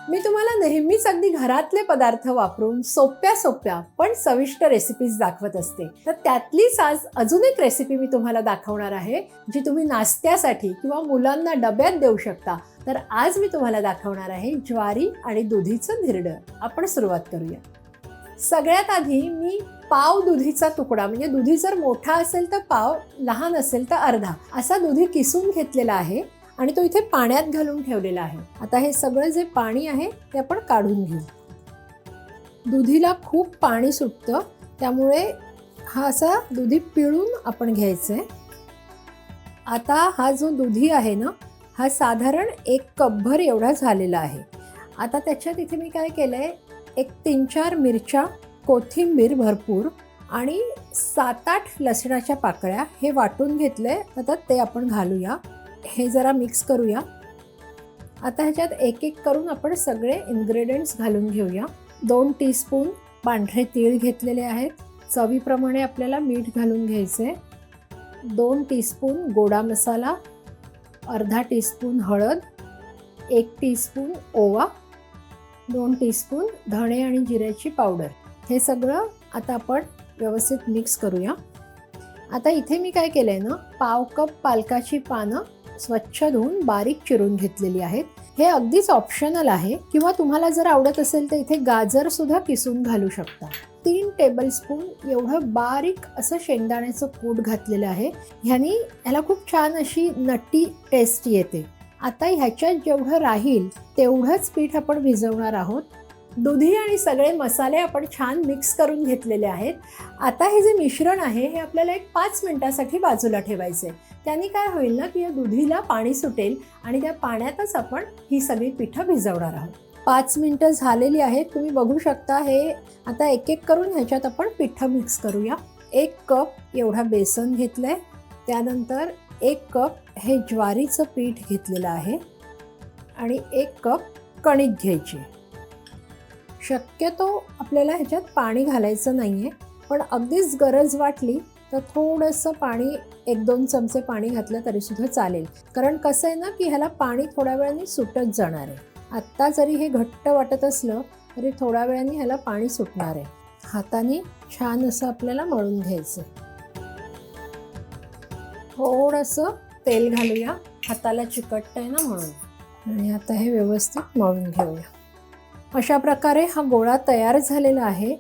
मी तुम्हाला नेहमीच अगदी घरातले पदार्थ वापरून सोप्या सोप्या पण चविष्ट रेसिपीज दाखवत असते. तर त्यातलीच आज अजून एक रेसिपी मी तुम्हाला दाखवणार आहे, जी तुम्ही नाश्त्यासाठी किंवा मुलांना डब्यात देऊ शकता. तर आज मी तुम्हाला दाखवणार आहे ज्वारी आणि दुधीचं धिरडं. आपण सुरुवात करूया. सगळ्यात आधी मी पाव दुधीचा तुकडा, म्हणजे दुधी जर मोठा असेल तर पाव, लहान असेल तर अर्धा असा दुधी किसून घेतलेला आहे आणि तो इथे पाण्यात घालून ठेवलेला आहे. आता हे सगळं जे पाणी आहे ते आपण काढून घेऊ. दुधीला खूप पाणी सुटतं, त्यामुळे हा असा दुधी पिळून आपण घ्यायचा आहे. आता हा जो दुधी आहे ना, हा साधारण 1 कपभर एवढा झालेला आहे. आता त्याच्यात इथे मी काय केलं आहे, एक 3-4 मिरच्या, कोथिंबीर भरपूर आणि 7-8 लसणाच्या पाकळ्या हे वाटून घेतले. आता ते आपण घालूया. हे जरा मिक्स करूया. आता ह्याच्यात एक एक करून आपण सगळे इन्ग्रेडियंट्स घालून घेऊया. 2 टीस्पून पांढरे तीळ घेतलेले आहेत. चवीप्रमाणे आपल्याला मीठ घालून घ्यायचे. 2 टीस्पून गोडा मसाला, अर्धा टीस्पून हळद, 1 टीस्पून ओवा, 2 टीस्पून धणे आणि जिऱ्याची पावडर. हे सगळं आता आपण व्यवस्थित मिक्स करूया. आता इथे मी काय केलंय ना, पाव कप पालकाची पानं स्वच्छ धुवून बारीक चिरून घेतलेली आहेत. हे अगदीच ऑप्शनल आहे, किंवा तुम्हाला जर आवडत असेल तर इथे गाजर सुद्धा किसून घालू शकता. 3 टेबलस्पून एवढं बारीक असं शेंगदाण्याचं कूट घातलेलं आहे. ह्याला खूप छान अशी नटी टेस्ट येते. आता ह्याच्यात जेवढं राहील तेवढंच पीठ आपण भिजवणार आहोत. दुधी आणि सगळे मसाले आपण छान मिक्स करून घेतलेले आहेत. आता हे जे मिश्रण आहे हे आपल्याला एक 5 मिनिटासाठी बाजूला ठेवायचे. त्याने काय होईल ना, की या दुधीला पाणी सुटेल आणि त्या पाण्यातच आपण ही सगळी पिठं भिजवणार आहोत. 5 मिनिटं झालेली आहेत, तुम्ही बघू शकता. हे आता एक एक करून ह्याच्यात आपण पिठं मिक्स करूया. 1 कप एवढा बेसन घेतलंय. त्यानंतर 1 कप हे ज्वारीचं पीठ घेतलेलं आहे आणि 1 कप कणिक घ्यायची. शक्यतो आपल्याला ह्याच्यात पाणी घालायचं नाही आहे, पण अगदीच गरज वाटली तर थोडंसं पाणी, 1-2 चमचे पाणी घातलं तरीसुद्धा चालेल. कारण कसं आहे ना, की ह्याला पाणी थोड्या वेळाने सुटत जाणार आहे. आत्ता जरी हे घट्ट वाटत असलं तरी थोड्या वेळाने ह्याला पाणी सुटणार आहे. हाताने छान असं आपल्याला मळून घ्यायचं. थोडंसं तेल घालूया, हाताला चिकटतंय ना म्हणून. आणि आता हे व्यवस्थित मळून घेऊया. अशा प्रकारे हा गोळा तयार झालेला आहे.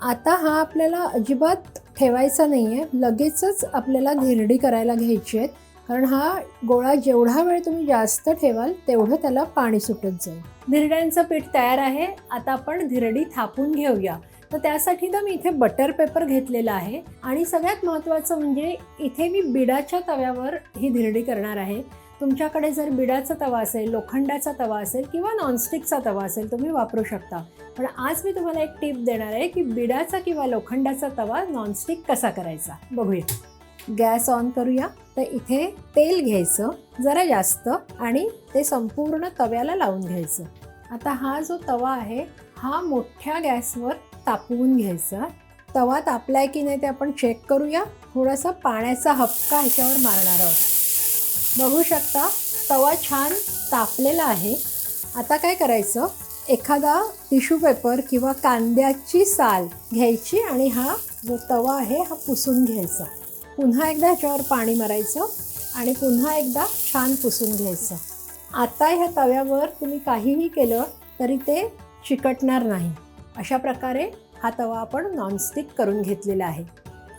आता हा आपल्याला अजिबात ठेवायचा नाही आहे, लगेचच आपल्याला धिरडी करायला घ्यायची आहेत. कारण हा गोळा जेवढा वेळ तुम्ही जास्त ठेवाल तेवढं त्याला पाणी सुटत जाईल. धिरड्यांचं पीठ तयार आहे. आता आपण धिरडी थापून घेऊया. तर त्यासाठी ना मी इथे बटर पेपर घेतलेला आहे आणि सगळ्यात महत्त्वाचं म्हणजे इथे मी बिडाच्या तव्यावर ही धिरडी करणार आहे. तुमच्याकडे जर बिडाचा तवा असेल, लोखंडाचा तवा असेल किंवा नॉनस्टिकचा तवा असेल तुम्ही वापरू शकता. पण आज मी तुम्हाला एक टिप देणार आहे की बिडाचा किंवा लोखंडाचा तवा नॉनस्टिक कसा करायचा बघूया. गॅस ऑन करूया. तर इथे तेल घ्यायचं जरा जास्त आणि ते संपूर्ण तव्याला लावून घ्यायचं. आता हा जो तवा आहे हा मोठ्या गॅसवर तापवून घ्यायचा. तवा तापलाय की नाही ते आपण चेक करूया. थोडासा पाण्याचा हपका ह्याच्यावर मारणार आहोत. बघू शकता तवा छान तापलेला आहे. आता काय करायचं, एखादा टिश्यू पेपर किंवा कांद्याची साल घ्यायची आणि हा जो तवा आहे हा पुसून घ्यायचा. पुन्हा एकदा ह्याच्यावर पाणी मारायचं आणि पुन्हा एकदा छान पुसून घ्यायचं. आता ह्या तव्यावर तुम्ही काहीही केलं तरी ते चिकटणार नाही. अशा प्रकारे हा तवा आपण नॉनस्टिक करून घेतलेला आहे.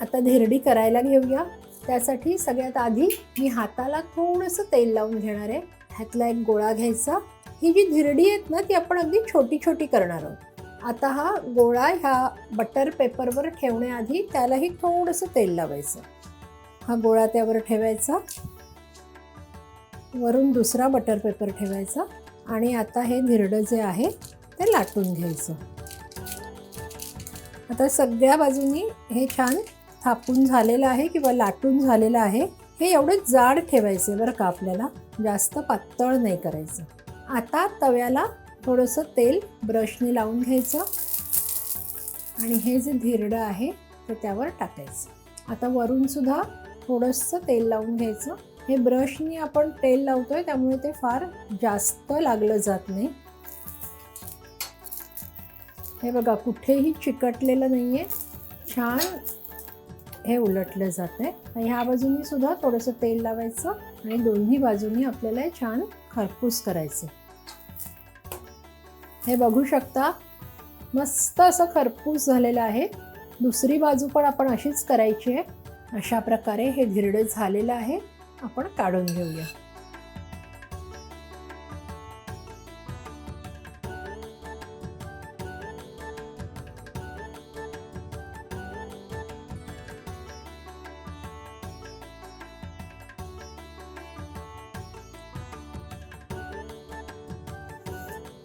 आता धिरडी करायला घेऊया. त्यासाठी सगळ्यात आधी मी हाताला थोडंसं तेल लावून घेणार आहे. ह्यातला एक गोळा घ्यायचा. ही जी धिरडी आहेत ना ती आपण अगदी छोटी छोटी करणार आहोत. आता हा गोळा ह्या बटर पेपरवर ठेवण्याआधी त्यालाही थोडंसं तेल लावायचं. हा गोळा त्यावर ठेवायचा, वरून दुसरा बटर पेपर ठेवायचा आणि आता हे धिरडं जे आहे ते लाटून घ्यायचं. आता सगळ्या बाजूनी हे छान थापून झालेलं आहे किंवा लाटून झालेलं आहे. हे एवढं जाड ठेवायचं बरं का, आपल्याला जास्त पातळ नाही करायचं. आता तव्याला थोडंसं तेल ब्रशने लावून घ्यायचं आणि हे जे धिरडं आहे ते त्यावर टाकायचं. आता वरून सुद्धा थोडंसं तेल लावून घ्यायचं. हे ब्रशने आपण तेल लावतोय त्यामुळे ते फार जास्त लागलं जात नाही. हे बघा कुठेही चिकटलेलं नाही आहे, छान हे उलटलं जातं आहे. ह्या बाजूनी सुद्धा थोडंसं तेल लावायचं आणि दोन्ही बाजूनी आपल्याला छान खरपूस करायचं. हे बघू शकता मस्त असं खरपूस झालेलं आहे. दुसरी बाजू पण आपण अशीच करायची आहे. अशा प्रकारे हे धिरडे झालेलं आहे, आपण काढून घेऊया.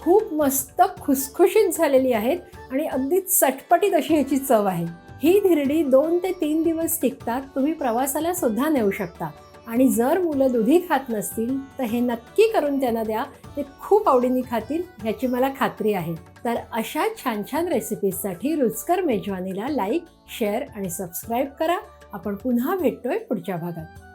खूप मस्त खुसखुशीत झालेली आहेत आणि अगदी चटपटीत अशी ह्याची चव आहे. ही धिरडी 2 ते 3 दिवस टिकतात. तुम्ही प्रवासाला सुद्धा नेऊ शकता. आणि जर मुलं दुधी खात नसतील तर हे नक्की करून त्यांना द्या, ते खूप आवडीने खातील ह्याची मला खात्री आहे. तर अशा छान छान रेसिपीजसाठी रुचकर मेजवानीला लाईक, शेअर आणि सबस्क्राईब करा. आपण पुन्हा भेटतोय पुढच्या भागात.